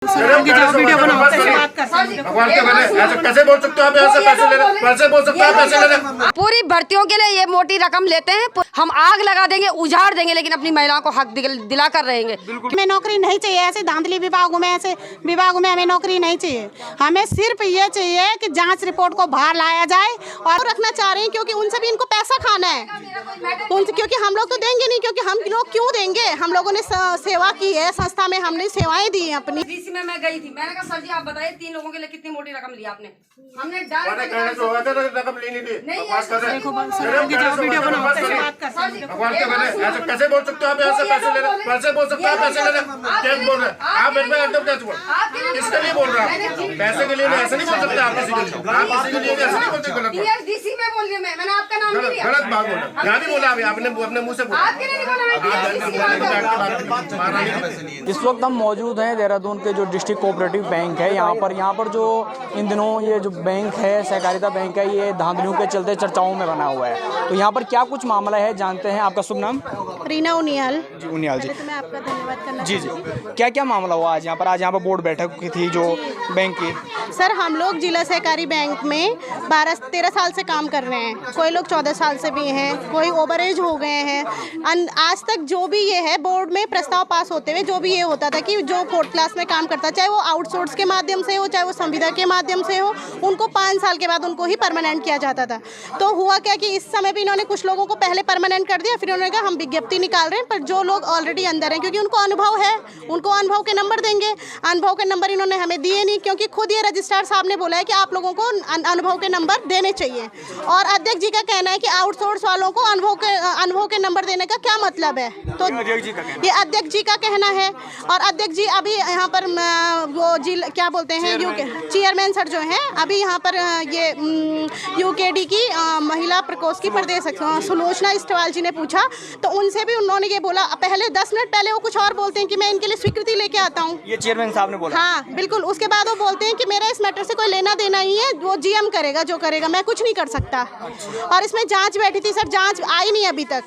Video बनाओ, कैसे बोल सकते हो आप? ऐसे पैसे बोल सकते हो आप? पैसे ले रहे पूरी भर्तियों के लिए ये मोटी रकम लेते हैं। हम आग लगा देंगे, उजाड़ देंगे, लेकिन अपनी महिलाओं को हक दिला कर रहेंगे। हमें नौकरी नहीं चाहिए, ऐसे धांधली विभागों में, ऐसे विभागों में हमें नौकरी नहीं चाहिए। हमें सिर्फ ये चाहिए कि जांच रिपोर्ट को बाहर लाया जाए और रखना चाह रहे हैं, क्योंकि उनसे भी इनको पैसा खाना है। उनसे, क्योंकि हम लोग तो देंगे नहीं, क्योंकि हम लोग क्यों देंगे? हम लोगों ने सेवा की है, संस्था में हमने सेवाएं दी हैं अपनी। डीसी में मैं गई थी, मैंने कहा सर जी आप बताइए 3 लोगों के लिए कितनी मोटी रकम ली आपने? हमने रकम ली नहीं थी। वीडियो बनाओ, कैसे बोल सकते हो आप? ऐसे पैसे बोल सकते हो आप? पैसे ले रहे क्या बोल रहे हैं आप? एकदम क्या बोल किसके लिए बोल रहे हैं? पैसे के लिए ऐसे नहीं बोल सकते आप किसी के लिए। आप किसी के लिए ऐसे नहीं बोल सकते। गलत डीसी में बोल रही मैंने आपका नाम नहीं लिया। गलत बात बोला, यहाँ भी बोला अभी आपने अपने मुंह से बोला। इस वक्त हम मौजूद हैं देहरादून के जो डिस्ट्रिक्ट कोऑपरेटिव बैंक है यहाँ पर जो इन दिनों ये जो बैंक है, सहकारिता बैंक है, ये धांधलियों के चलते चर्चाओं में बना हुआ है। तो यहाँ पर क्या कुछ मामला है जानते हैं। आपका शुभ नाम? रीना उनियाल जी। उनियाल जी, तो मैं आपका धन्यवाद करना जी जी, क्या क्या मामला हुआ आज यहाँ पर? आज यहाँ पर बोर्ड बैठक थी जो बैंक की। सर, हम लोग जिला सहकारी बैंक में 12-13 साल से काम कर रहे हैं। कोई लोग 14 साल से भी हैं, कोई ओवर एज हो गए हैं। आज तक जो भी ये है, बोर्ड में प्रस्ताव पास होते हुए जो भी ये होता था कि जो 4th क्लास में काम करता, चाहे वो आउटसोर्स के माध्यम से हो, चाहे वो संविदा के माध्यम से हो, उनको 5 साल के बाद उनको ही परमानेंट किया जाता था। तो हुआ क्या कि इस समय भी इन्होंने कुछ लोगों को पहले परमानेंट कर दिया, फिर उन्होंने कहा हम विज्ञप्ति निकाल रहे हैं, पर जो लोग ऑलरेडी अंदर हैं, क्योंकि उनको अनुभव है, उनको अनुभव के नंबर देंगे। अनुभव के नंबर इन्होंने हमें दिए नहीं, क्योंकि खुद ये रजिस्ट्रार साहब ने बोला है कि आप लोगों को अनुभव के नंबर देने चाहिए। और अध्यक्ष जी का कहना है कि आउटसोर्स वालों को अनुभव के नंबर देने का क्या मतलब है? तो ये अध्यक्ष जी का कहना है। और अध्यक्ष जी अभी यहाँ पर वो क्या बोलते हैं, चेयरमैन सर जो हैं, अभी यहाँ पर ये यूकेडी की महिला प्रकोष्ठ की प्रदेश सुलोचना इस्टवाल जी ने पूछा, तो उनसे भी उन्होंने ये बोला, पहले 10 मिनट पहले वो कुछ और बोलते हैं कि मैं इनके लिए स्वीकृति लेके आता हूँ। ये चेयरमैन साहब ने बोला? हाँ बिल्कुल। उसके बाद वो बोलते हैं कि मेरा इस मैटर से कोई लेना देना ही है, वो जीएम करेगा जो करेगा, मैं कुछ नहीं कर सकता। और इसमें जांच बैठी थी सर, जांच आई नहीं अभी तक,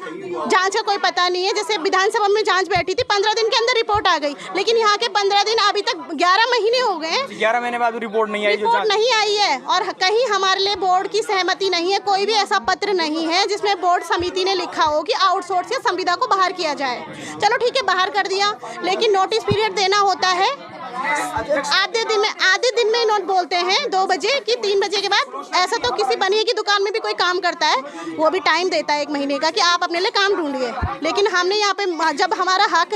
जांच का कोई पता नहीं है। जैसे विधानसभा में जांच बैठी थी, 15 दिन के अंदर रिपोर्ट आ गई, लेकिन यहाँ के 15 दिन अभी तक 11 महीने हो गए। 11 महीने बाद रिपोर्ट नहीं आई? रिपोर्ट नहीं आई है, और कहीं हमारे लिए बोर्ड की सहमति नहीं है। कोई भी ऐसा पत्र नहीं है जिसमें बोर्ड समिति ने लिखा हो कि आउटसोर्स या संविदा को बाहर किया जाए। चलो ठीक है, बाहर कर दिया, लेकिन नोटिस पीरियड देना होता है। आधे दिन में इन्होंने बोलते हैं 2 बजे कि 3 बजे के बाद। ऐसा तो किसी बनिए की दुकान में भी कोई काम करता है, वो भी टाइम देता है 1 महीने का कि आप अपने लिए काम ढूंढिए। लेकिन हमने यहाँ पे, जब हमारा हक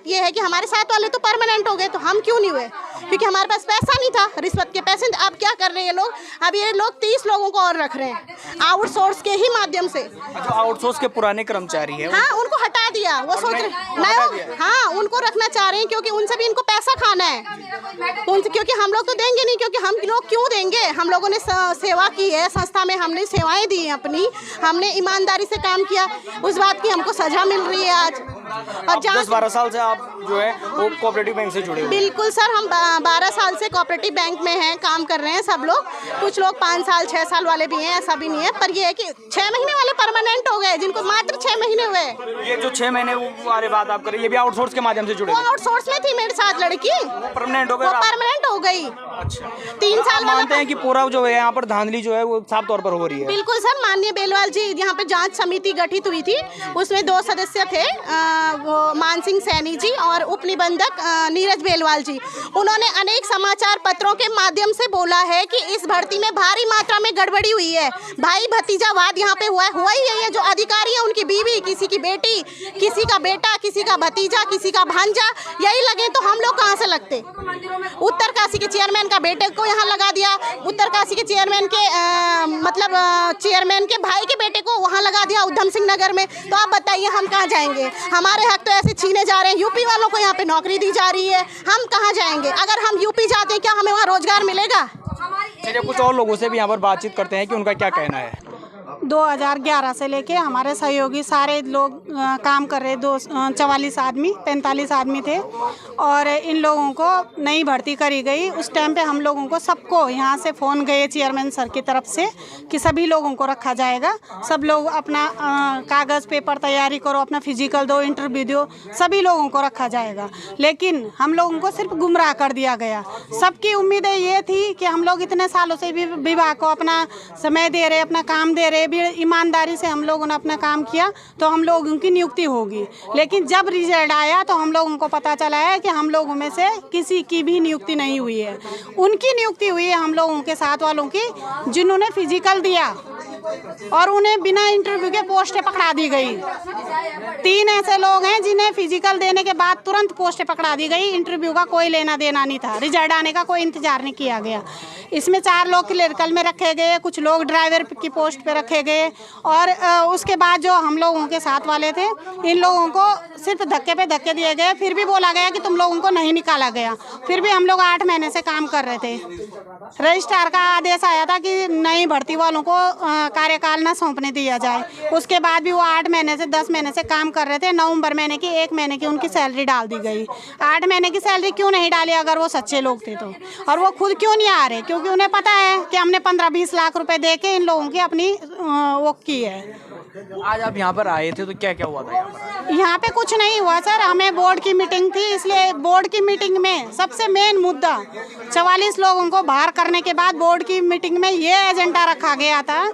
ये है कि हमारे साथ वाले तो परमानेंट हो गए, तो हम क्यों नहीं हुए? क्योंकि हमारे पास पैसा नहीं था, रिश्वत के पैसे। अब क्या कर रहे हैं लोग? अब ये लोग 30 लोगों को और रख रहे हैं आउटसोर्स के ही माध्यम से। जो आउटसोर्स के पुराने कर्मचारी है, हाँ, उनको हटा दिया। वो सोच रहे, हाँ, उनको रखना चाह रहे हैं, क्योंकि उनसे भी इनको पैसा खाना है। उनसे, क्योंकि हम लोग तो देंगे नहीं, क्योंकि हम लोग क्यों देंगे? हम लोगों ने सेवा की है, संस्था में हमने सेवाएं दी हैं अपनी, हमने ईमानदारी से काम किया, उस बात की हमको सजा मिल रही है आज। और 10-12 साल से आप जो है वो कोऑपरेटिव बैंक से जुड़े हुए? बिल्कुल सर, हम 12 साल से कोऑपरेटिव बैंक में हैं, काम कर रहे हैं सब लोग। कुछ लोग 5 साल 6 साल वाले भी हैं, ऐसा भी नहीं है। पर ये है कि 6 महीने वाले परमानेंट हो गए, जिनको मात्र 6 महीने हुए। ये जो 6 महीने वाले बात आप कर रहे हैं, ये भी आउटसोर्स के माध्यम से जुड़े? वो आउटसोर्स में थी मेरे साथ लड़की, परमानेंट हो गई। वो परमानेंट हो गई। अच्छा, 3 साल मानते हैं कि पूरा जो है यहाँ पर धांधली जो है वो साफ तौर पर हो रही है? बिल्कुल सर। माननीय बेलवाल जी, यहाँ पे जांच समिति गठित हुई थी, उसमें 2 सदस्य थे, वो मानसिंह सैनी जी और उप निबंधक नीरज बेलवाल जी। उन्होंने अनेक समाचार पत्रों के माध्यम से बोला है कि इस भर्ती में भारी मात्रा में गड़बड़ी हुई है, भाई भतीजावाद यहाँ पे हुआ ही है। जो अधिकारी है, उनकी बीवी, किसी की बेटी, किसी का बेटा, किसी का भतीजा, किसी का भांजा, यही लगे तो हम लोग कहाँ से लगते? उत्तरकाशी के चेयरमैन का बेटे को यहाँ लगा दिया, उत्तरकाशी के चेयरमैन के चेयरमैन के भाई के बेटे को वहाँ लगा दिया उधम सिंह नगर में। तो आप बताइए हम कहाँ जाएंगे? हमारे हक तो ऐसे छीने जा रहे हैं। यूपी वालों को यहाँ पे नौकरी दी जा रही है, हम कहाँ जाएंगे? अगर हम यूपी जाते हैं, क्या हमें वहाँ रोजगार मिलेगा? चलिए, कुछ और लोगों से भी यहाँ पर बातचीत करते हैं कि उनका क्या कहना है। 2011 से लेके हमारे सहयोगी सारे लोग काम कर रहे, 44 आदमी 45 आदमी थे और इन लोगों को नई भर्ती करी गई। उस टाइम पे हम लोगों को सबको यहाँ से फ़ोन गए चेयरमैन सर की तरफ से कि सभी लोगों को रखा जाएगा, सब लोग अपना कागज़ पेपर तैयारी करो, अपना फिजिकल दो, इंटरव्यू दो, सभी लोगों को रखा जाएगा। लेकिन हम लोगों को सिर्फ गुमराह कर दिया गया। सबकी उम्मीदें ये थी कि हम लोग इतने सालों से भी विभाग को अपना समय दे रहे, अपना काम दे रहे, भी ईमानदारी से हम लोगों ने अपना काम किया तो हम लोगों की नियुक्ति होगी। लेकिन जब रिजल्ट आया तो हम लोगों को पता चला है कि हम लोगों में से किसी की भी नियुक्ति नहीं हुई है। उनकी नियुक्ति हुई है हम लोगों के साथ वालों की जिन्होंने फिजिकल दिया और उन्हें बिना इंटरव्यू के पोस्टें पकड़ा दी गई। 3 ऐसे लोग हैं जिन्हें फिजिकल देने के बाद तुरंत पोस्टें पकड़ा दी गई। इंटरव्यू का कोई लेना देना नहीं था, रिजल्ट आने का कोई इंतजार नहीं किया गया। इसमें 4 लोग क्लर्कल में रखे गए, कुछ लोग ड्राइवर की पोस्ट पे रखे गए और उसके बाद जो हम लोगों के साथ वाले थे इन लोगों को सिर्फ धक्के पे धक्के दिए गए। फिर भी बोला गया कि तुम लोगों को नहीं निकाला गया। फिर भी हम लोग 8 महीने से काम कर रहे थे। रजिस्ट्रार का आदेश आया था कि नई भर्ती वालों को कार्यकाल न सौंपने दिया जाए। उसके बाद भी वो 8 महीने से 10 महीने से काम कर रहे थे। नवंबर महीने की 1 महीने की उनकी सैलरी डाल दी गई। 8 महीने की सैलरी क्यों नहीं डाली अगर वो सच्चे लोग थे तो? और वो खुद क्यों नहीं आ रहे? क्योंकि उन्हें पता है कि हमने 15-20 लाख रुपए दे के इन लोगों की अपनी वो की है। आज आप यहाँ पर आए थे तो क्या क्या हुआ था यहाँ पर? यहाँ पे कुछ नहीं हुआ सर, हमें बोर्ड की मीटिंग थी, इसलिए बोर्ड की मीटिंग में सबसे मेन मुद्दा 44 लोगों को बाहर करने के बाद बोर्ड की मीटिंग में ये एजेंडा रखा गया था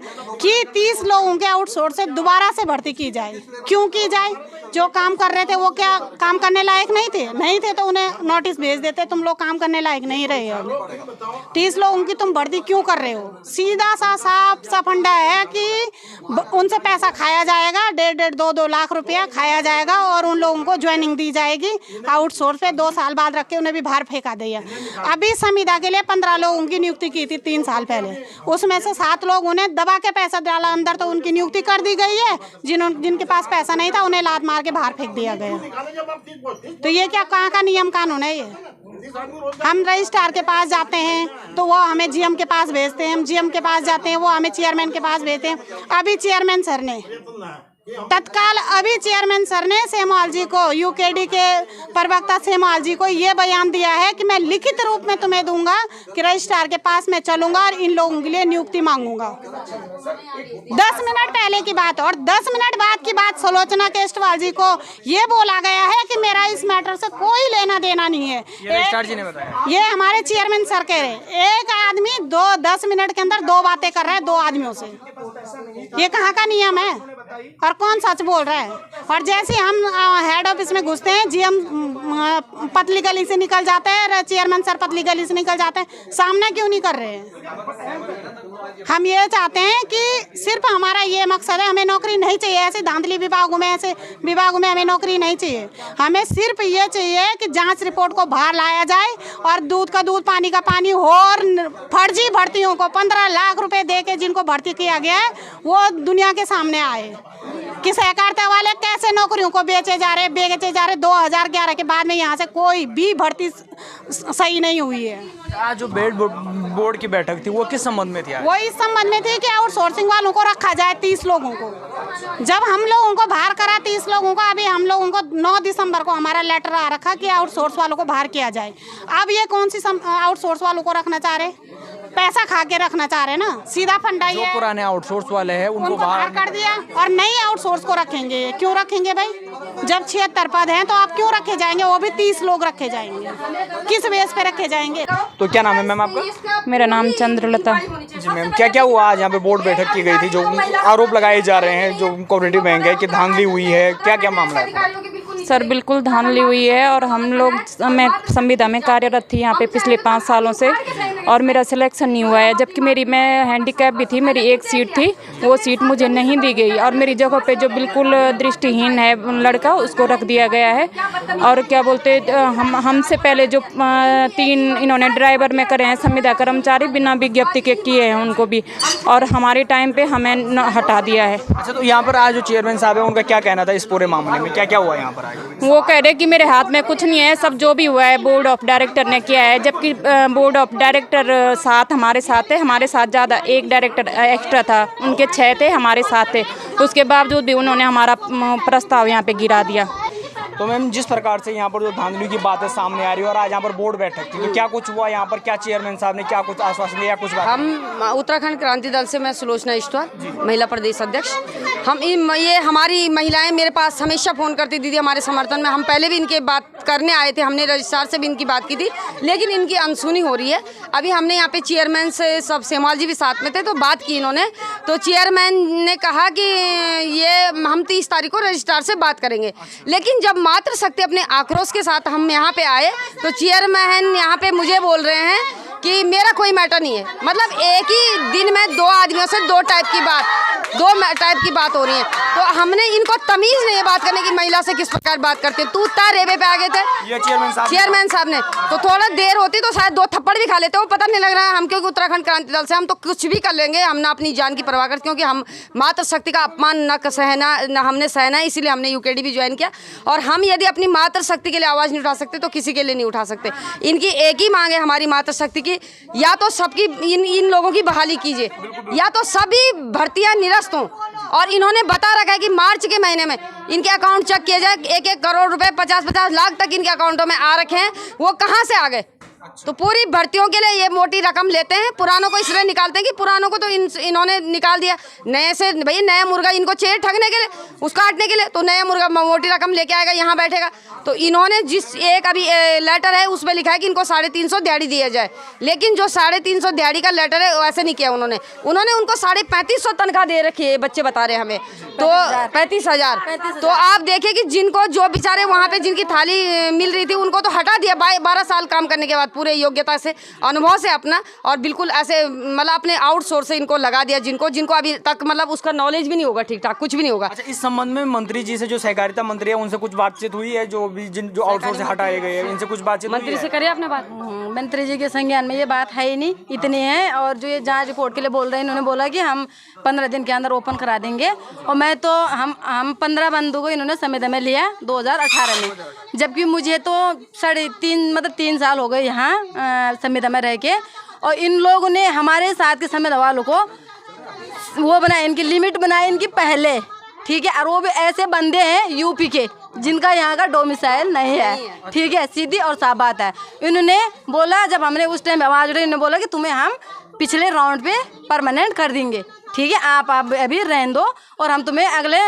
कि 30 लोगों के आउटसोर्स से दोबारा से भर्ती की जाए। क्यों की जाए? जो काम कर रहे थे वो क्या काम करने लायक नहीं थे तो उन्हें नोटिस भेज देते, तुम लोग काम करने लायक नहीं रहे अब। 30 लोगों की तुम भर्ती क्यों कर रहे हो? सीधा सा साफ सा फंडा है कि उनसे पैसा खाया जाएगा, 1.5 2 लाख रुपया खाया जाएगा और उन लोगों को ज्वाइनिंग दी जाएगी आउटसोर्स पे। 2 साल बाद रख के उन्हें भी बाहर फेंका दिया। अभी संविदा के लिए 15 लोगों की नियुक्ति की थी 3 साल पहले, उसमें से 7 लोग उन्हें दबा के पैसा डाला अंदर तो उनकी नियुक्ति कर दी गई है। जिनके पास पैसा नहीं था उन्हें लात मार के बाहर फेंक दिया गया। तो ये क्या कहाँ का नियम कानून है? ये हम रजिस्ट्रार के पास जाते हैं तो वो हमें जीएम के पास भेजते हैं, हम जीएम के पास जाते हैं वो हमें चेयरमैन के पास भेजते हैं। अभी चेयरमैन सर ने चेयरमैन सर ने सेमवाल जी को, यूकेडी के प्रवक्ता सेमवाल जी को ये बयान दिया है कि मैं लिखित रूप में तुम्हें दूंगा कि रजिस्ट्रार के पास मैं चलूंगा और इन लोगों के लिए नियुक्ति मांगूंगा। 10 मिनट पहले की बात और 10 मिनट बाद की बात सुलोचना केस्टवाल जी को ये बोला गया है कि मेरा इस मैटर से कोई लेना देना नहीं है। रजिस्ट्रार जी ने बताया, ये हमारे चेयरमैन सर कह रहे एक आदमी 10 मिनट के अंदर 2 बातें कर रहा है 2 आदमियों से। ये कहाँ का नियम है और कौन सच बोल रहा है? और जैसे हम हेड ऑफिस में घुसते हैं जीएम पतली गली से निकल जाते हैं, चेयरमैन सर पतली गली से निकल जाते हैं, सामना क्यों नहीं कर रहे हैं? हम ये चाहते हैं कि सिर्फ हमारा ये मकसद है, हमें नौकरी नहीं चाहिए ऐसे धांधली विभागों में, ऐसे विभागों में हमें नौकरी नहीं चाहिए। हमें सिर्फ ये चाहिए कि जांच रिपोर्ट को बाहर लाया जाए और दूध का दूध पानी का पानी हो और फर्जी भर्तियों को 15 लाख रुपए दे के जिनको भर्ती किया गया है वो दुनिया के सामने आए कि सहकारिता वाले कैसे नौकरियों को बेचे जा रहे 2011 के बाद में यहाँ से कोई भी भर्ती सही नहीं हुई है। आज जो बोर्ड की बैठक थी वो किस संबंध में थी? वो इस संबंध में थी कि आउटसोर्सिंग वालों को रखा जाए 30 लोगों को। जब हम लोगों को बाहर करा 30 लोगों को, अभी हम लोगों को 9 दिसंबर को हमारा लेटर आ रखा कि आउटसोर्स वालों को बाहर किया जाए। अब ये कौन सी आउटसोर्स वालों को रखना चाह रहे? पैसा खा के रखना चाह रहे ना, सीधा फंडा ही है। पुराने आउटसोर्स वाले हैं उनको बाहर कर दिया और नई आउटसोर्स को रखेंगे। क्यों रखेंगे भाई? जब 76 पद हैं तो आप क्यों रखे जाएंगे? वो भी 30 लोग रखे जाएंगे, किस बेस पे रखे जाएंगे? तो क्या नाम है मैम आपका? मेरा नाम चंद्रलता। जी मैम, क्या क्या हुआ आज यहाँ पे? बोर्ड बैठक की गई थी, जो आरोप लगाए जा रहे हैं जो कोऑपरेटिव बैंक है कि धांधली हुई है, क्या क्या मामला है? सर बिल्कुल धांधली हुई है और हम लोग, मैं संविदा में कार्यरत थी यहाँ पे पिछले 5 सालों से और मेरा सिलेक्शन नहीं हुआ है, जबकि मैं हैंडीकैप भी थी, मेरी एक सीट थी, वो सीट मुझे नहीं दी गई और मेरी जगह पे जो बिल्कुल दृष्टिहीन है लड़का उसको रख दिया गया है। और क्या बोलते हमसे पहले जो 3 इन्होंने ड्राइवर में करे हैं संविदा कर्मचारी, बिना विज्ञप्ति के किए हैं उनको भी, और हमारे टाइम पे हमें हटा दिया है। अच्छा, तो यहाँ पर आज जो चेयरमैन साहब है उनका क्या कहना था इस पूरे मामले में? क्या क्या हुआ यहाँ पर आज? वो कह रहे कि मेरे हाथ में कुछ नहीं है, सब जो भी हुआ है बोर्ड ऑफ डायरेक्टर ने किया है, जबकि बोर्ड ऑफ डायरेक्टर हमारे साथ थे, हमारे साथ ज़्यादा एक डायरेक्टर एक्स्ट्रा था, उनके 6 थे, हमारे साथ थे, उसके बावजूद भी उन्होंने हमारा प्रस्ताव यहाँ पे गिरा दिया। तो मैम जिस प्रकार से यहाँ पर जो धांधली की बातें सामने आ रही है और आज यहाँ पर बोर्ड बैठक थी, तो क्या कुछ हुआ यहाँ पर, क्या चेयरमैन साहब ने क्या कुछ आश्वासन दिया, कुछ बात? हम उत्तराखंड क्रांति दल से, मैं सुलोचना ईश्वर, महिला प्रदेश अध्यक्ष। हम ये हमारी महिलाएं मेरे पास हमेशा फ़ोन करती दीदी हमारे समर्थन में। हम पहले भी इनके बात करने आए थे, हमने रजिस्ट्रार से भी इनकी बात की थी, लेकिन इनकी अनसुनी हो रही है। अभी हमने यहाँ पे चेयरमैन से, सब सेमवाल जी भी साथ में थे, तो बात की इन्होंने, तो चेयरमैन ने कहा कि ये हम 30 तारीख को रजिस्ट्रार से बात करेंगे। लेकिन जब मातृ शक्ति अपने आक्रोश के साथ हम यहाँ पे आए, तो चेयरमैन यहाँ पे मुझे बोल रहे हैं कि मेरा कोई मैटर नहीं है। मतलब एक ही दिन में 2 आदमियों से 2 टाइप की बात हो रही है। तो हमने इनको तमीज़ नहीं है बात करने की, महिला से किस प्रकार बात करते हैं। तू उतना रेबे पे आ गए थे ये चेयरमैन साहब ने, तो थोड़ा देर होती तो शायद 2 थप्पड़ भी खा लेते, वो पता नहीं लग रहा है। हम क्योंकि उत्तराखंड क्रांति दल से हम तो कुछ भी कर लेंगे, हम ना अपनी जान की परवाह करते, क्योंकि हम मातृ शक्ति का अपमान न हमने सहना है, इसीलिए हमने यूकेडी भी ज्वाइन किया। और हम यदि अपनी मातृ शक्ति के लिए आवाज़ नहीं उठा सकते तो किसी के लिए नहीं उठा सकते। इनकी एक ही मांग है हमारी मातृ शक्ति की, या तो सबकी इन लोगों की बहाली कीजिए, या तो सभी भर्तियां निरस्त हों। और इन्होंने बता रखा है कि मार्च के महीने में इनके अकाउंट चेक किए जाए, 1-1 करोड़ रुपए 50-50 लाख तक इनके अकाउंटों में आ रखे हैं, वो कहाँ से आ गए? तो पूरी भर्तियों के लिए ये मोटी रकम लेते हैं, पुरानों को इसलिए निकालते हैं कि पुरानों को तो इन्होंने निकाल दिया, नए से भाई नया मुर्गा इनको चाहिए ठगने के लिए, उसको काटने के लिए, तो नया मुर्गा मोटी रकम लेके आएगा, यहाँ बैठेगा। तो इन्होंने जिस एक अभी लेटर है उसमें लिखा है कि इनको 350 दिहाड़ी दिया जाए, लेकिन जो 350 दिहाड़ी का लेटर है वैसे नहीं किया उन्होंने उनको 3500 तनख्वाह दे रखी है, बच्चे बता रहे हैं हमें, तो 35,000। तो आप देखिए कि जिनको जो बेचारे वहाँ पे जिनकी थाली मिल रही थी उनको तो हटा दिया 12 साल काम करने के बाद, पूरे योग्यता से, अनुभव से अपना, और बिल्कुल ऐसे मतलब अपने आउटसोर्स से इनको लगा दिया, जिनको अभी तक मतलब उसका नॉलेज भी नहीं होगा, ठीक ठाक कुछ भी नहीं होगा। अच्छा, इस संबंध में मंत्री जी से, जो सहकारिता मंत्री है, उनसे कुछ बातचीत हुई है? जो आउटसोर्स से हटाए गए हैं, इनसे कुछ बातचीत मंत्री से करिए आपने बात? मंत्री जी के संज्ञान में ये बात है ही नहीं, इतनी है। और जो ये जांच रिपोर्ट के लिए बोल रहे हैं, इन्होंने बोला कि हम 15 दिन के अंदर ओपन करा देंगे, और मैं तो हम 15 बंदों को इन्होंने संविदा में लिया 2018 में, जबकि मुझे तो 3 साल हो गए यहाँ संविदा में रह के। और इन लोगों ने हमारे साथ के संविदा वालों को वो बनाए, इनकी लिमिट बनाए इनकी पहले, ठीक है। और वो भी ऐसे बंदे हैं यूपी के जिनका यहाँ का डोमिसाइल नहीं है, ठीक है, सीधी और साफ बात है। इन्होंने बोला, जब हमने उस टाइम आवाज़ उठाई, इन्होंने बोला कि तुम्हें हम पिछले राउंड पे परमानेंट कर देंगे, ठीक है, आप अभी रहने दो और हम तुम्हें अगले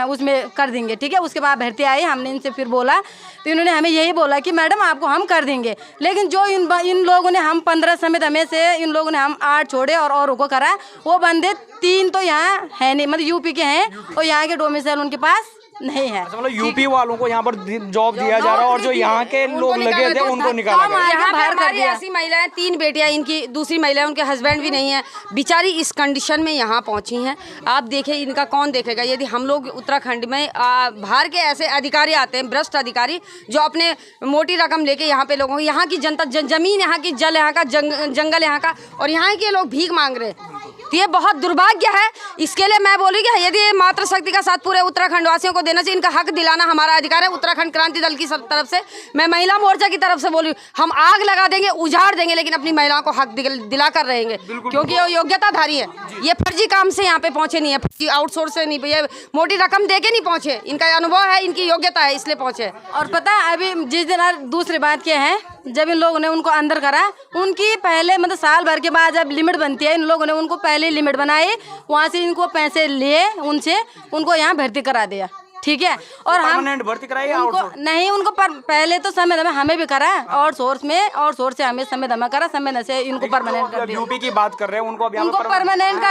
उसमें कर देंगे, ठीक है। उसके बाद भर्ती आई, हमने इनसे फिर बोला, तो इन्होंने हमें यही बोला कि मैडम आपको हम कर देंगे। लेकिन जो इन लोगों ने, हम 15 संविदा में से इन लोगों ने हम 8 छोड़े और औरों को करा, वो बंदे 3 तो यहाँ है नहीं, मतलब यूपी के हैं, और यहाँ के डोमिसाइल उनके पास नहीं है। मतलब यूपी वालों को यहाँ पर जॉब दिया जा रहा है, और जो यहाँ के लोग लगे थे उनको निकाला गया। यहाँ बाहर कर दिया। ऐसी महिलाएं, 3 बेटियां इनकी, दूसरी महिलाएं उनके हस्बैंड भी नहीं है, बेचारी इस कंडीशन में यहाँ पहुँची हैं। आप देखिए इनका कौन देखेगा? यदि हम लोग उत्तराखंड में बाहर के ऐसे अधिकारी आते हैं, भ्रष्ट अधिकारी, जो अपने मोटी रकम लेके यहाँ पे लोगों, यहाँ की जनता, जमीन यहाँ की, जल यहाँ का, जंगल यहाँ का, और यहाँ के लोग भीख मांग रहे हैं। तो ये बहुत दुर्भाग्य है। इसके लिए मैं बोलूँगी यदि मातृ शक्ति का साथ पूरे उत्तराखंड वासियों को देना चाहिए, इनका हक दिलाना हमारा अधिकार है। उत्तराखंड क्रांति दल की तरफ से, मैं महिला मोर्चा की तरफ से बोलूँ, हम आग लगा देंगे, उजाड़ देंगे, लेकिन अपनी महिलाओं को हक दिला कर रहेंगे, क्योंकि वो योग्यताधारी है। ये फर्जी काम से यहाँ पे पहुँचे नहीं है, फर्जी आउटसोर्स से नहीं, ये मोटी रकम दे के नहीं पहुँचे, इनका अनुभव है, इनकी योग्यता है, इसलिए पहुँचे। और पता है अभी जिस दिन दूसरी बात क्या है, जब इन लोगों ने उनको अंदर करा, उनकी पहले मतलब साल भर के बाद जब लिमिट बनती है, इन लोगों ने उनको पहले लिमिट बनाई, वहाँ से इनको पैसे लिए उनसे, उनको यहाँ भर्ती करा दिया, ठीक है। और हम भर्ती कराई उनको नहीं, उनको पहले तो संविदा में हमें भी करा, और सोर्स से हमें संविदा में करा, संविदा से इनको परमानेंट कर दिया। यूपी की बात कर रहे हैं, उनको परमानेंट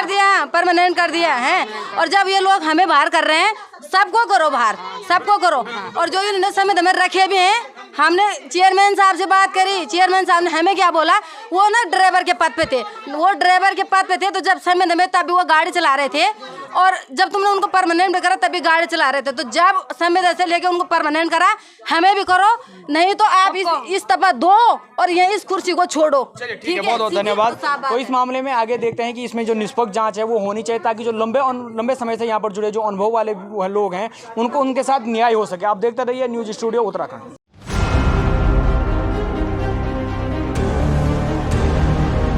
कर दिया है। और जब ये लोग हमें बाहर कर रहे हैं, सबको करो बाहर, सबको करो। और जो इन्होंने संविदा में रखे भी हैं हमने चेयरमैन साहब से बात करी, चेयरमैन साहब ने हमें क्या बोला, वो ना ड्राइवर के पद पे थे, वो ड्राइवर के पद पे थे, तो जब समय में तभी वो गाड़ी चला रहे थे, और जब तुमने उनको परमानेंट करा तभी गाड़ी चला रहे थे। तो जब समय से लेके उनको परमानेंट करा, हमें भी करो, नहीं तो आप इस्तीफा दो और ये इस कुर्सी को छोड़ो। ठीक है, बहुत बहुत धन्यवाद। तो इस मामले में आगे देखते हैं कि इसमें जो निष्पक्ष जांच है वो होनी चाहिए, ताकि जो लंबे समय से यहाँ पर जुड़े जो अनुभव वाले लोग हैं उनको उनके साथ न्याय हो सके। आप देखते रहिए न्यूज़ स्टूडियो उत्तराखंड।